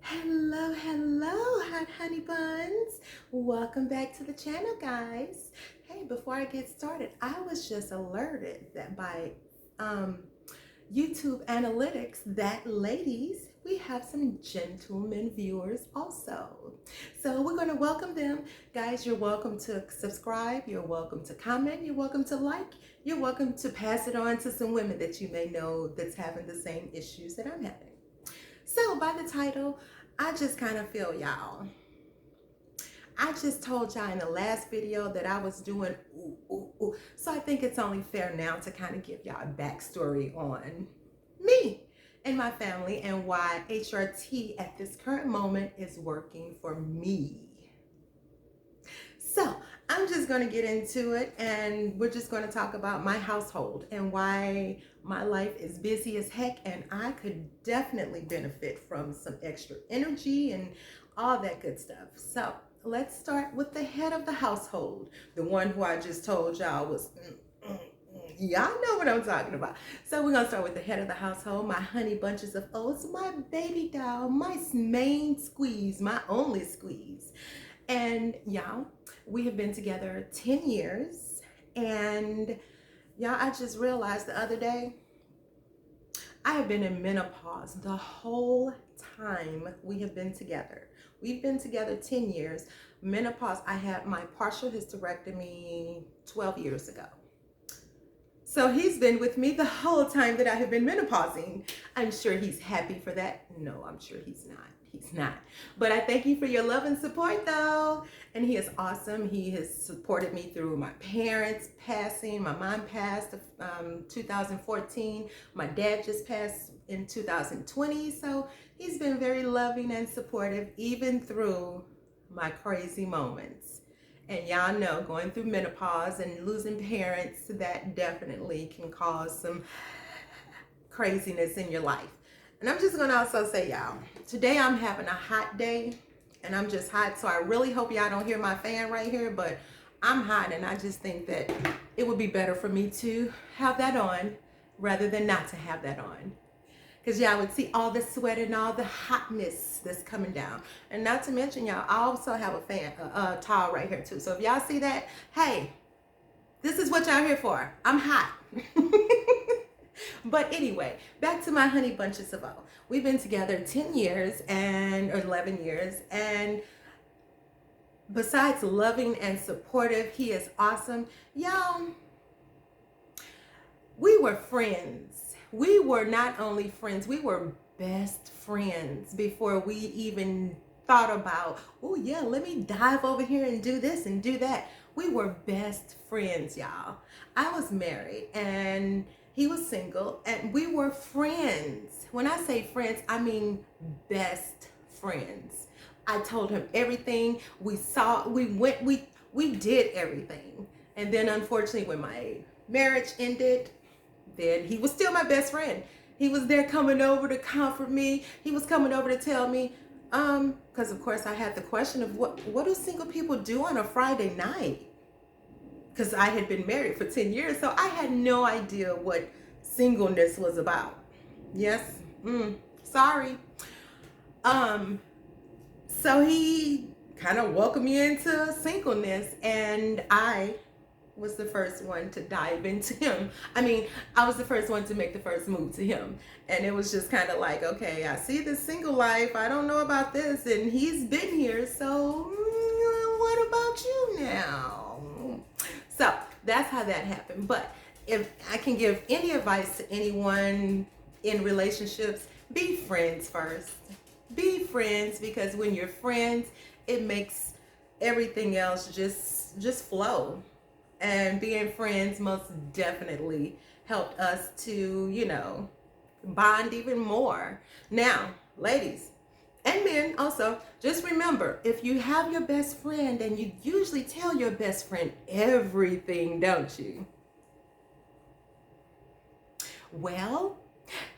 Hello, hot honey buns. Welcome back to the channel, guys. Hey, before I get started, I was just alerted that by YouTube analytics that ladies, we have some gentlemen viewers also. So we're going to welcome them. Guys, you're welcome to subscribe. You're welcome to comment. You're welcome to like. You're welcome to pass it on to some women that you may know that's having the same issues that I'm having. So by the title, I just kind of feel y'all. I just told y'all in the last video that I was doing ooh, ooh, ooh. So I think it's only fair now to kind of give y'all a backstory on me and my family and why HRT at this current moment is working for me. So I'm just going to get into it, and we're just going to talk about my household and why my life is busy as heck, and I could definitely benefit from some extra energy and all that good stuff. So let's start with the head of the household, the one who I just told y'all was y'all know what I'm talking about. So we're gonna start with the head of the household, my honey bunches of oats, my baby doll, my main squeeze, my only squeeze. And y'all, we have been together 10 years. And y'all, I just realized the other day, I have been in menopause the whole time we have been together. We've been together 10 years. Menopause, I had my partial hysterectomy 12 years ago. So he's been with me the whole time that I have been menopausing. I'm sure he's happy for that. No, I'm sure he's not. He's not. But I thank you for your love and support though. And he is awesome. He has supported me through my parents passing. My mom passed 2014. My dad just passed in 2020. So he's been very loving and supportive even through my crazy moments. And y'all know, going through menopause and losing parents, that definitely can cause some craziness in your life. And I'm just gonna also say, y'all, today I'm having a hot day, and I'm just hot, so I really hope y'all don't hear my fan right here, but I'm hot, and I just think that it would be better for me to have that on rather than not to have that on. Because y'all would see all the sweat and all the hotness that's coming down. And not to mention, y'all, I also have a fan, a towel right here too. So if y'all see that, hey, this is what y'all here for. I'm hot. But anyway, back to my honey bunches of oats. We've been together 10 years or 11 years. And besides loving and supportive, he is awesome. Y'all, we were friends. We were not only friends, we were best friends before we even thought about, oh yeah, let me dive over here and do this and do that. We were best friends, y'all. I was married and he was single, and we were friends. When I say friends, I mean best friends. I told him everything. We did everything. And then unfortunately when my marriage ended, then he was still my best friend. He was there coming over to comfort me. He was coming over to tell me, because of course I had the question of what do single people do on a Friday night? Because I had been married for 10 years, so I had no idea what singleness was about. Yes, sorry. So he kind of welcomed me into singleness, and I was the first one to dive into him. I mean, I was the first one to make the first move to him. And it was just kind of like, okay, I see this single life. I don't know about this. And he's been here. So what about you now? So that's how that happened. But if I can give any advice to anyone in relationships, be friends first. Be friends, because when you're friends, it makes everything else just flow. And being friends most definitely helped us to, bond even more. Now, ladies and men also, just remember, if you have your best friend, and you usually tell your best friend everything, don't you? Well,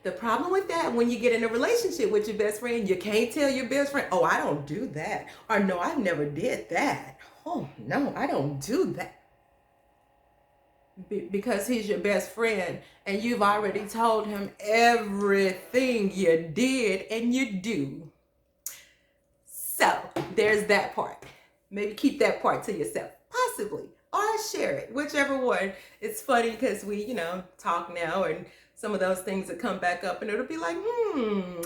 the problem with that, when you get in a relationship with your best friend, you can't tell your best friend, oh, I don't do that. Or no, I never did that. Oh, no, I don't do that. Because he's your best friend, and you've already told him everything you did and you do. So there's that part. Maybe keep that part to yourself, possibly, or share it, whichever one. It's funny because we, talk now, and some of those things that come back up, and it'll be like,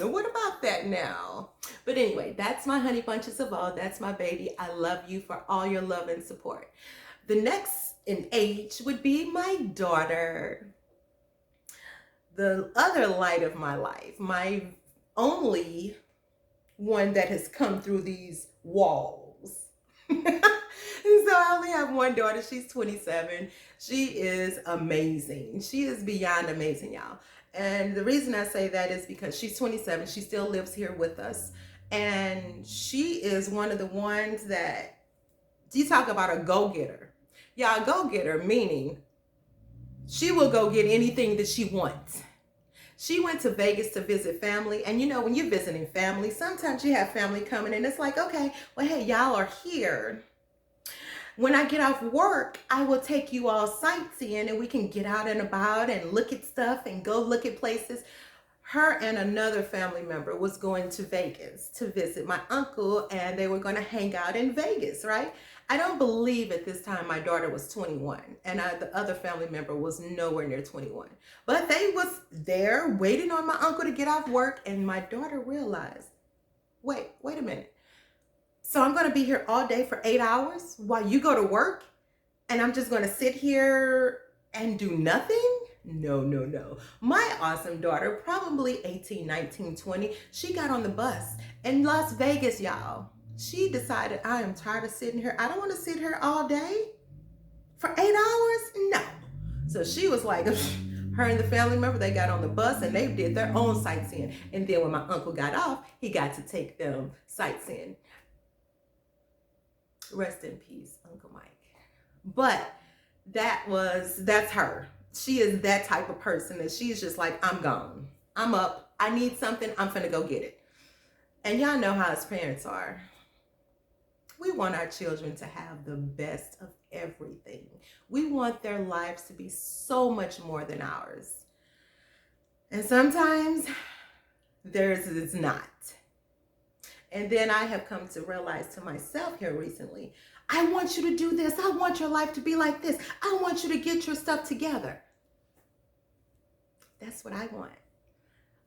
what about that now? But anyway, that's my honey bunches of all. That's my baby. I love you for all your love and support. The next in age would be my daughter, the other light of my life, my only one that has come through these walls. So I only have one daughter. She's 27. She is amazing. She is beyond amazing, y'all. And the reason I say that is because she's 27. She still lives here with us. And she is one of the ones that, you talk about a go-getter. Yeah, a go-getter, meaning she will go get anything that she wants. She went to Vegas to visit family. And when you're visiting family, sometimes you have family coming and it's like, okay, well, hey, y'all are here. When I get off work, I will take you all sightseeing and we can get out and about and look at stuff and go look at places. Her and another family member was going to Vegas to visit my uncle, and they were going to hang out in Vegas, right? I don't believe at this time my daughter was 21, and the other family member was nowhere near 21. But they was there waiting on my uncle to get off work, and my daughter realized, wait a minute. So I'm going to be here all day for 8 hours while you go to work, and I'm just going to sit here and do nothing? No. My awesome daughter, probably 18, 19, 20, she got on the bus in Las Vegas, y'all. She decided, I am tired of sitting here. I don't want to sit here all day for 8 hours. No. So she was like, her and the family member, they got on the bus and they did their own sightseeing. And then when my uncle got off, he got to take them sightseeing. Rest in peace, Uncle Mike. But that's her. She is that type of person that she's just like, I'm gone. I'm up. I need something. I'm finna go get it. And y'all know how us parents are. We want our children to have the best of everything. We want their lives to be so much more than ours. And sometimes theirs is not. And then I have come to realize to myself here recently, I want you to do this. I want your life to be like this. I want you to get your stuff together. That's what I want.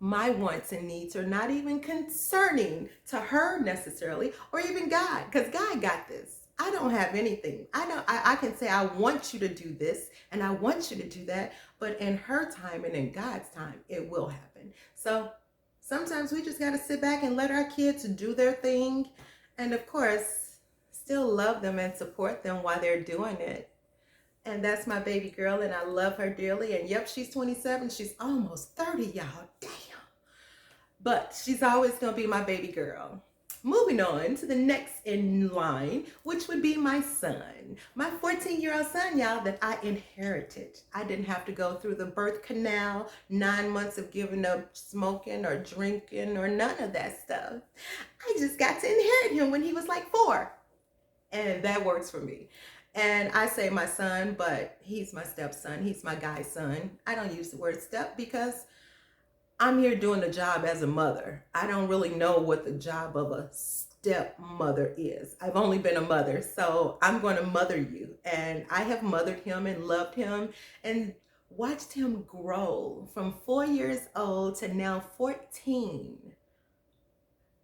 My wants and needs are not even concerning to her necessarily, or even God, because God got this. I don't have anything. I can say, I want you to do this and I want you to do that, but in her time and in God's time, it will happen. So sometimes we just got to sit back and let our kids do their thing. And of course, still love them and support them while they're doing it. And that's my baby girl, and I love her dearly. And yep, she's 27. She's almost 30, y'all. Damn. But she's always going to be my baby girl. Moving on to the next in line, which would be my son. My 14-year-old son, y'all, that I inherited. I didn't have to go through the birth canal, 9 months of giving up smoking or drinking or none of that stuff. I just got to inherit him when he was like 4. And that works for me. And I say my son, but he's my stepson. He's my guy's son. I don't use the word step because I'm here doing the job as a mother. I don't really know what the job of a stepmother is. I've only been a mother, so I'm going to mother you. And I have mothered him and loved him and watched him grow from 4 years old to now 14.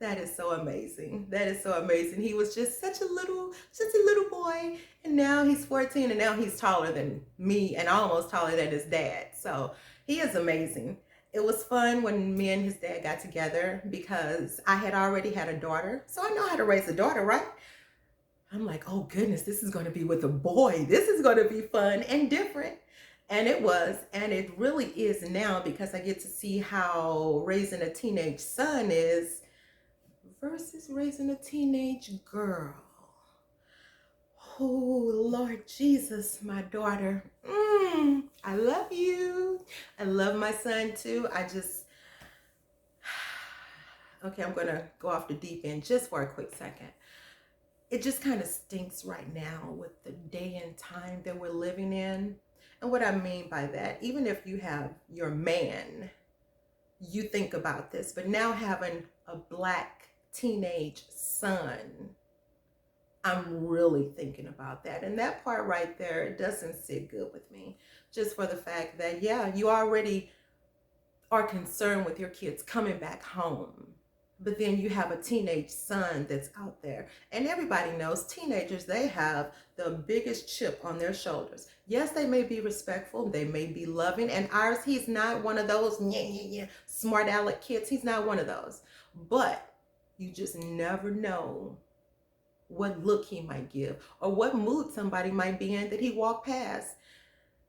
That is so amazing. That is so amazing. He was just such a little boy, and now he's 14, and now he's taller than me and almost taller than his dad. So he is amazing. It was fun when me and his dad got together because I had already had a daughter, so I know how to raise a daughter, right? I'm like, oh goodness, this is going to be with a boy. This is going to be fun and different. And it was, and it really is now, because I get to see how raising a teenage son is versus raising a teenage girl. Oh, Lord Jesus, my daughter. I love you. I love my son too. Okay, I'm going to go off the deep end just for a quick second. It just kind of stinks right now with the day and time that we're living in. And what I mean by that, even if you have your man, you think about this, but now having a Black teenage son, I'm really thinking about that. And that part right there, it doesn't sit good with me. Just for the fact that, yeah, you already are concerned with your kids coming back home. But then you have a teenage son that's out there. And everybody knows teenagers, they have the biggest chip on their shoulders. Yes, they may be respectful, they may be loving. And ours, he's not one of those smart aleck kids. He's not one of those. But you just never know what look he might give or what mood somebody might be in that he walked past.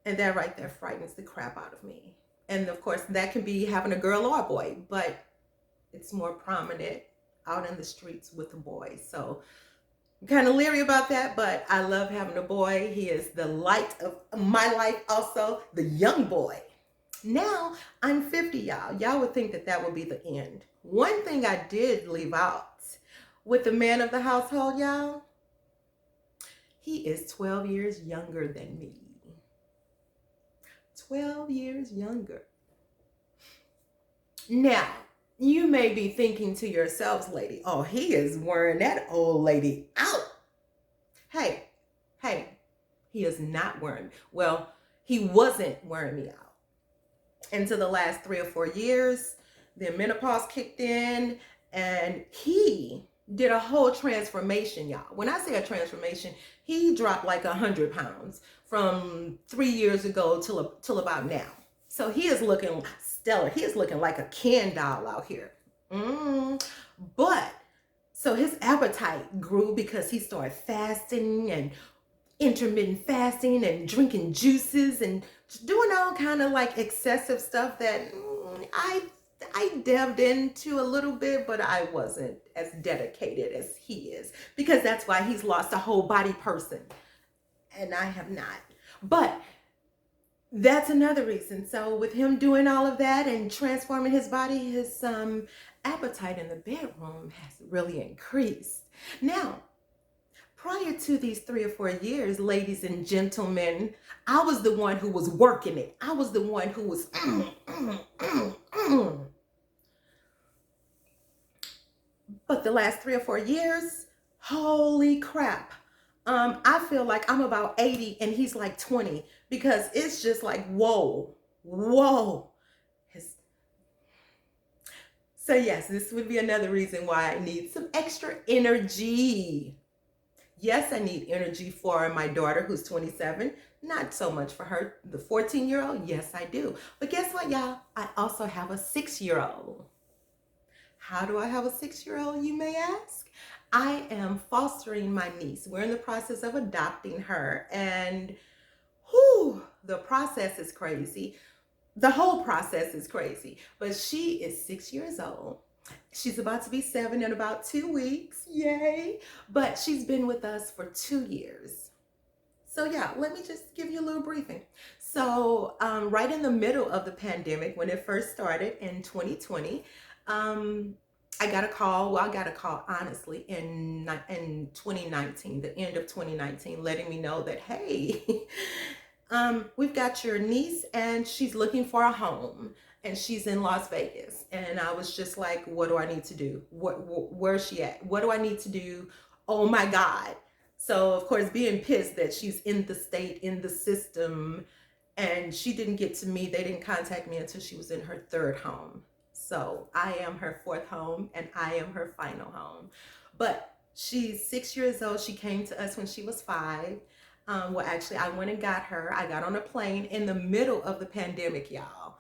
And that right there frightens the crap out of me. And of course, that can be having a girl or a boy, but it's more prominent out in the streets with the boys. So I'm kind of leery about that, but I love having a boy. He is the light of my life, also the young boy. Now I'm 50, y'all. Y'all would think that that would be the end. One thing I did leave out with the man of the household, y'all, he is 12 years younger than me. 12 years younger. Now, you may be thinking to yourselves, lady, oh, he is wearing that old lady out. Hey, he is not wearing me. Well, he wasn't wearing me out. Into the last 3 or 4 years, the menopause kicked in, and he did a whole transformation, y'all. When I say a transformation, he dropped like 100 pounds from 3 years ago till about now. So he is looking stellar. He is looking like a Ken doll out here. But so his appetite grew because he started fasting and intermittent fasting and drinking juices and doing all kind of like excessive stuff that I delved into a little bit, but I wasn't as dedicated as he is, because that's why he's lost a whole body person and I have not. But that's another reason. So with him doing all of that and transforming his body, his appetite in the bedroom has really increased. Now, prior to these 3 or 4 years, ladies and gentlemen, I was the one who was working it. I was the one who was But the last 3 or 4 years, holy crap. I feel like I'm about 80 and he's like 20, because it's just like, whoa. So yes, this would be another reason why I need some extra energy. Yes, I need energy for my daughter who's 27. Not so much for her, the 14-year-old. Yes, I do. But guess what, y'all? I also have a 6-year-old. How do I have a 6-year-old, you may ask? I am fostering my niece. We're in the process of adopting her, and the process is crazy. The whole process is crazy, but she is 6 years old. She's about to be 7 in about 2 weeks. Yay. But she's been with us for 2 years. So yeah, let me just give you a little briefing. So right in the middle of the pandemic, when it first started in 2020, I got a call. Well, I got a call, honestly, in 2019, the end of 2019, letting me know that, hey, we've got your niece and she's looking for a home and she's in Las Vegas. And I was just like, what do I need to do? Where's she at? What do I need to do? Oh my God. So of course, being pissed that she's in the state, in the system, and she didn't get to me. They didn't contact me until she was in her 3rd home. So I am her 4th home and I am her final home. But she's 6 years old. She came to us when she was 5. Well, actually, I went and got her. I got on a plane in the middle of the pandemic, y'all.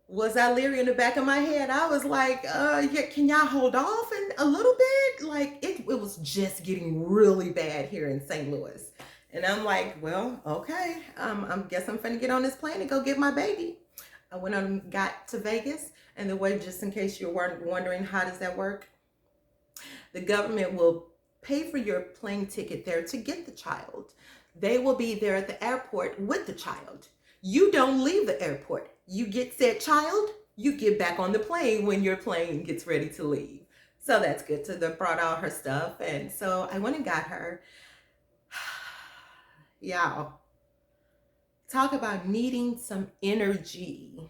Was I leery in the back of my head? I was like, yeah, can y'all hold off a little bit? Like, it was just getting really bad here in St. Louis. And I'm like, well, okay. I guess I'm finna get on this plane and go get my baby. I went on and got to Vegas. And the way, just in case you weren't wondering, how does that work? The government will pay for your plane ticket there to get the child. They will be there at the airport with the child. You don't leave the airport. You get said child, you get back on the plane when your plane gets ready to leave. So that's good. So they brought out her stuff. And so I went and got her. Y'all, talk about needing some energy.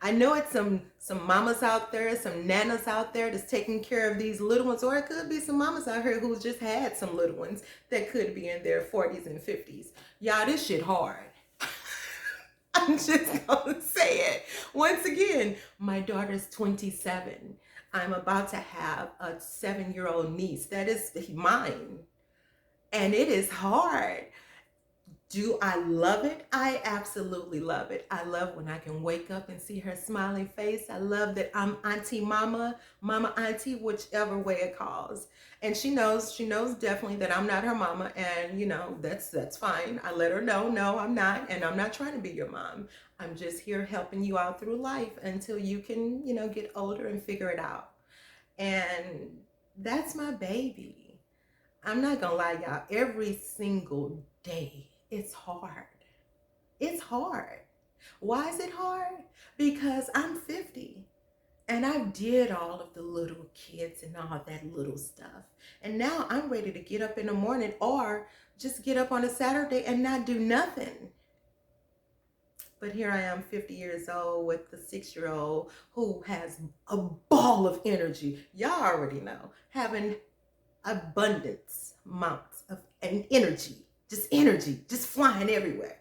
I know it's some some mamas out there, some nanas out there that's taking care of these little ones, or it could be some mamas out here who's just had some little ones that could be in their 40s and 50s. Y'all, this shit hard. I'm just gonna say it. Once again, my daughter's 27. I'm about to have a 7-year-old niece. That is mine. And it is hard. Do I love it? I absolutely love it. I love when I can wake up and see her smiling face. I love that I'm auntie mama, mama auntie, whichever way it calls. And she knows definitely that I'm not her mama, and that's fine. I let her know, no, I'm not, and I'm not trying to be your mom. I'm just here helping you out through life until you can, get older and figure it out. And that's my baby. I'm not gonna lie, y'all, every single day it's hard. It's hard. Why is it hard? Because I'm 50 and I did all of the little kids and all that little stuff. And now I'm ready to get up in the morning or just get up on a Saturday and not do nothing. But here I am, 50 years old with the 6-year-old who has a ball of energy. Y'all already know, having abundance amounts of energy, just flying everywhere.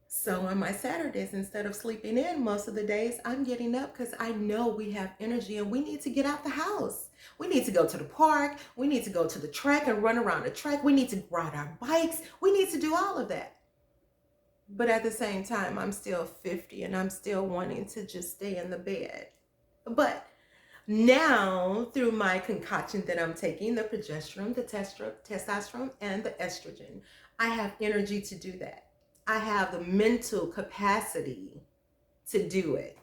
So on my Saturdays, instead of sleeping in most of the days, I'm getting up because I know we have energy and we need to get out the house. We need to go to the park. We need to go to the track and run around the track. We need to ride our bikes. We need to do all of that. But at the same time, I'm still 50 and I'm still wanting to just stay in the bed. But now, through my concoction that I'm taking, the progesterone, the testosterone, and the estrogen, I have energy to do that. I have the mental capacity to do it.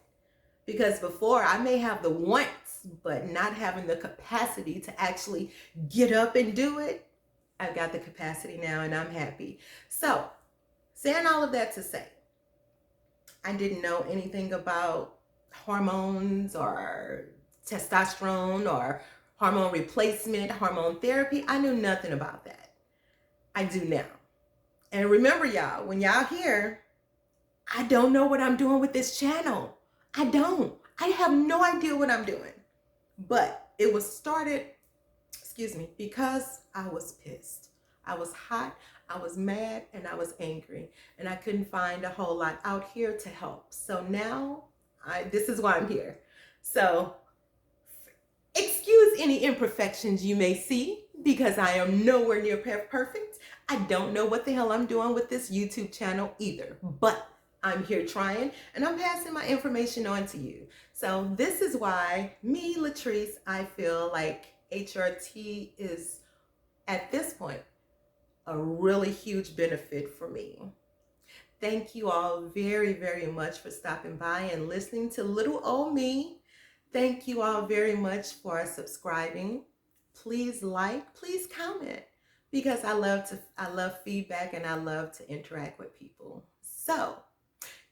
Because before, I may have the wants, but not having the capacity to actually get up and do it. I've got the capacity now and I'm happy. So, saying all of that to say, I didn't know anything about hormones or testosterone or hormone replacement, hormone therapy. I knew nothing about that. I do now. And remember, y'all, when y'all hear, I don't know what I'm doing with this channel. I don't. I have no idea what I'm doing. But it was started, because I was pissed. I was hot, I was mad, and I was angry. And I couldn't find a whole lot out here to help. So now, this is why I'm here. So excuse any imperfections you may see, because I am nowhere near perfect. I don't know what the hell I'm doing with this YouTube channel either, but I'm here trying and I'm passing my information on to you. So this is why me, Latrice, I feel like HRT is at this point a really huge benefit for me. Thank you all very, very much for stopping by and listening to little old me. Thank you all very much for subscribing. Please like, please comment, because I love feedback and I love to interact with people. So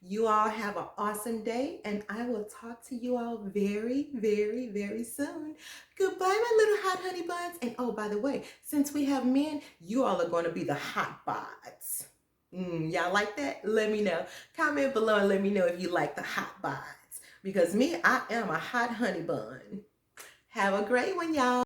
you all have an awesome day and I will talk to you all very, very, very soon. Goodbye, my little hot honey buns. And oh, by the way, since we have men, you all are going to be the hot bods. Y'all like that? Let me know. Comment below and let me know if you like the hot bods. Because me, I am a hot honey bun. Have a great one, y'all.